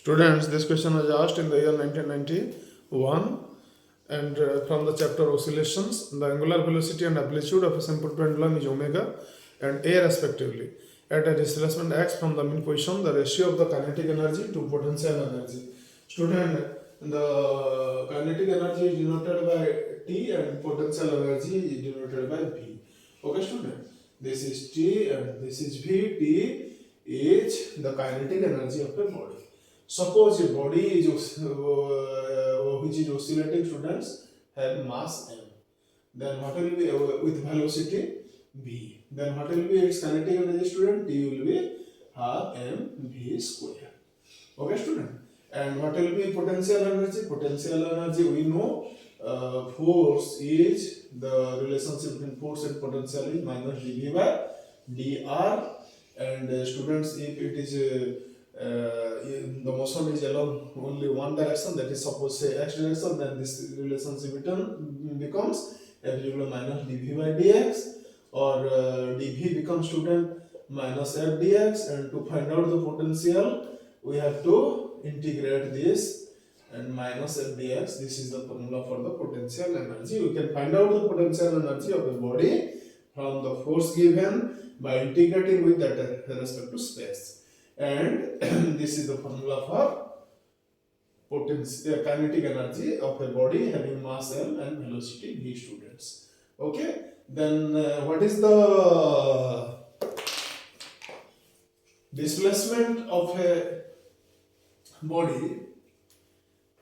Students, this question was asked in the year 1991 and from the chapter Oscillations. The angular velocity and amplitude of a simple pendulum is omega and a respectively. At a displacement x from the mean position, the ratio of the kinetic energy to potential energy. Student, the kinetic energy is denoted by T and potential energy is denoted by V. Okay, student? This is T and this is V. T is the kinetic energy of a body. Suppose a body is which is oscillating, students, have mass m. Then what will be with velocity v? Then what will be its kinetic energy, student? T will be half m v square. Okay, student. And what will be potential energy? Potential energy, we know force is the relationship between force and potential is minus dv by dr. And students, if it is the motion is along only one direction, that is suppose say x direction, then this relationship becomes f equal minus dv by dx, or dv becomes, student, minus f dx. And to find out the potential, we have to integrate this and minus f dx. This is the formula for the potential energy. We can find out the potential energy of a body from the force given by integrating with that respect to space. And this is the formula for kinetic energy of a body having mass m and velocity v, students. Okay, then what is the displacement of a body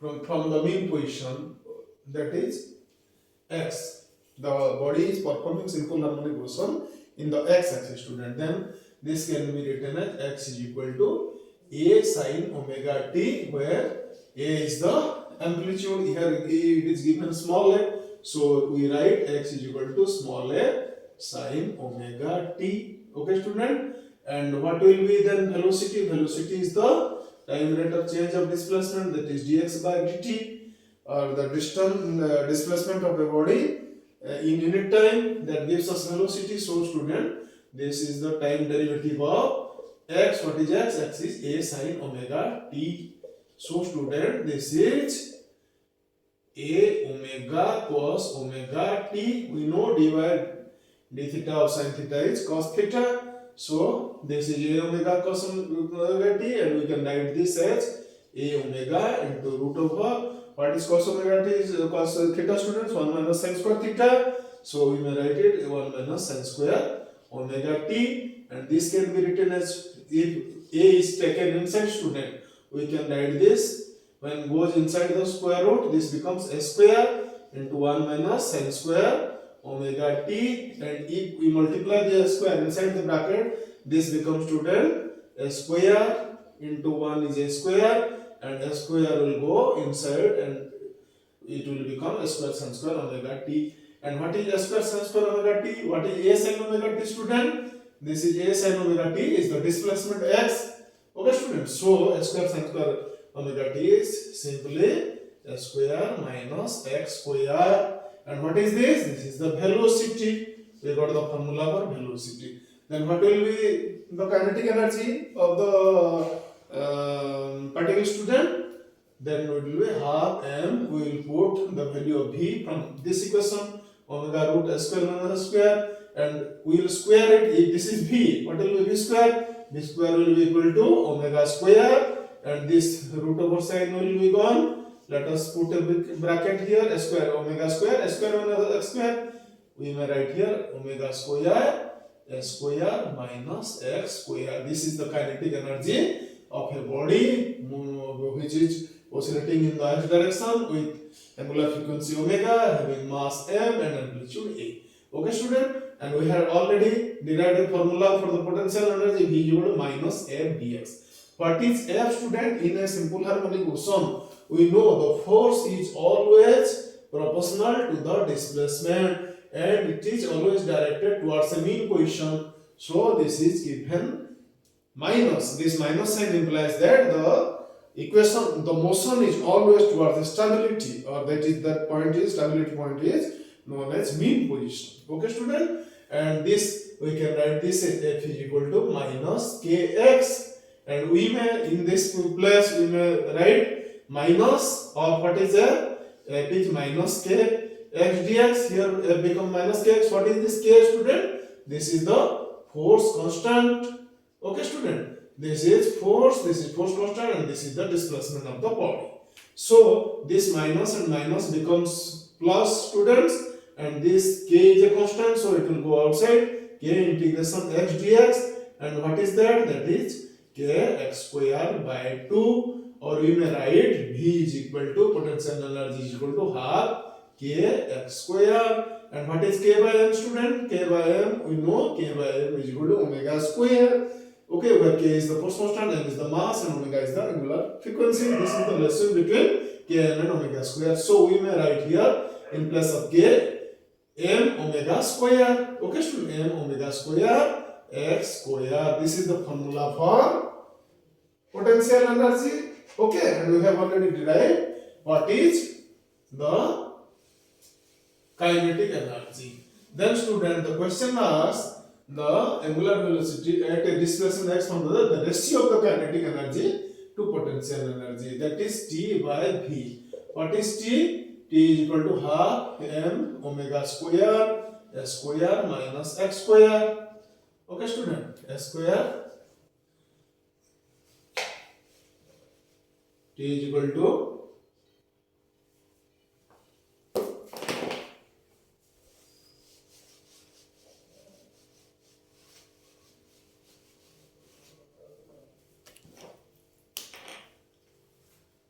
from the mean position, that is x? The body is performing simple harmonic motion in the x-axis, student. Then this can be written as x is equal to a sin omega t, where a is the amplitude. Here it is given small a, so we write x is equal to small a sin omega t. Okay, student. And what will be then velocity? Velocity is the time rate of change of displacement, that is dx by dt, or the distance displacement of a body in unit time, that gives us velocity. So, student, this is the time derivative of x. What is x? X is a sin omega t. So, student, this is a omega cos omega t. We know dy d theta of sin theta is cos theta. So, this is a omega cos omega t, and we can write this as a omega into root over, what is cos omega t? Is cos theta, students, 1 minus sin square theta. So, we may write it 1 minus sin square omega t, and this can be written as, if a is taken inside, student, we can write this when goes inside the square root, this becomes a square into 1 minus sin square omega t, and if we multiply the square inside the bracket, this becomes, student, a square into 1 is a square, and a square will go inside and it will become a square sin square omega t. And what is a square sin square omega t? What is a sin omega t, student? This is a sin omega t is the displacement x. Okay, student. So a square sin square omega t is simply a square minus x square. And what is this? This is the velocity. We got the formula for velocity. Then what will be the kinetic energy of the particle, student? Then it will be half m. We will put the value of v from this equation, omega root s square minus s square, and we will square it. If this is v, what will be v square? V square will be equal to omega square, and this root over sign will be gone. Let us put a big bracket here, s square omega square, s square minus x square. We may write here omega square s square minus x square. This is the kinetic energy of a body which is oscillating in the x direction with angular frequency omega, having mass m and amplitude a. Okay, student, and we have already derived a formula for the potential energy v equal to minus f dx. What is f, student? In a simple harmonic motion, we know the force is always proportional to the displacement, and it is always directed towards a mean position. So this is given minus. This minus sign implies that the equation, the motion is always towards the stability, or that point is, stability point is known as mean position. Okay, student, and this we can write this as f is equal to minus kx and we may in this place we may write minus of what is f? F is minus k x dx. Here f become minus kx. What is this k, student? This is the force constant. Okay, student. This is force constant, and this is the displacement of the body. So this minus and minus becomes plus, students, and this k is a constant, so it will go outside. K integration x dx, and what is that? That is k x square by 2, or we may write V is equal to potential energy is equal to half k x square. And what is k by m, student? K by m, we know k by m is equal to omega square. Okay, where k is the force constant, m is the mass, and omega is the angular frequency. This is the relation between km and omega square. So we may write here in place of k m omega square. Okay, student, m omega square x square. This is the formula for potential energy. Okay, and we have already derived what is the kinetic energy. Then, student, the question asks the angular velocity at a displacement x from the ratio of the kinetic energy to potential energy, that is T by V. What is T? T is equal to half m omega square s square minus x square. Okay, student, s square. T is equal to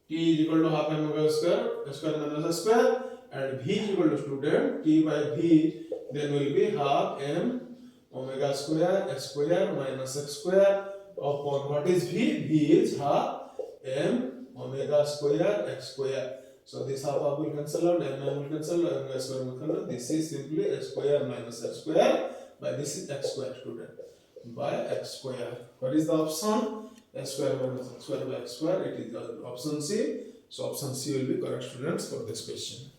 T is equal to half m omega square s square minus s square, and V is equal to, student, T by V then will be half m omega square s square minus x square upon what is V? V is half m omega square x square. So this half will cancel out, m will cancel out, omega square will cancel out. This is simply x square minus x square by this is x square, student, by x square. What is the option? S square minus x square by x square. It is the option C. So option C will be correct, students, for this question.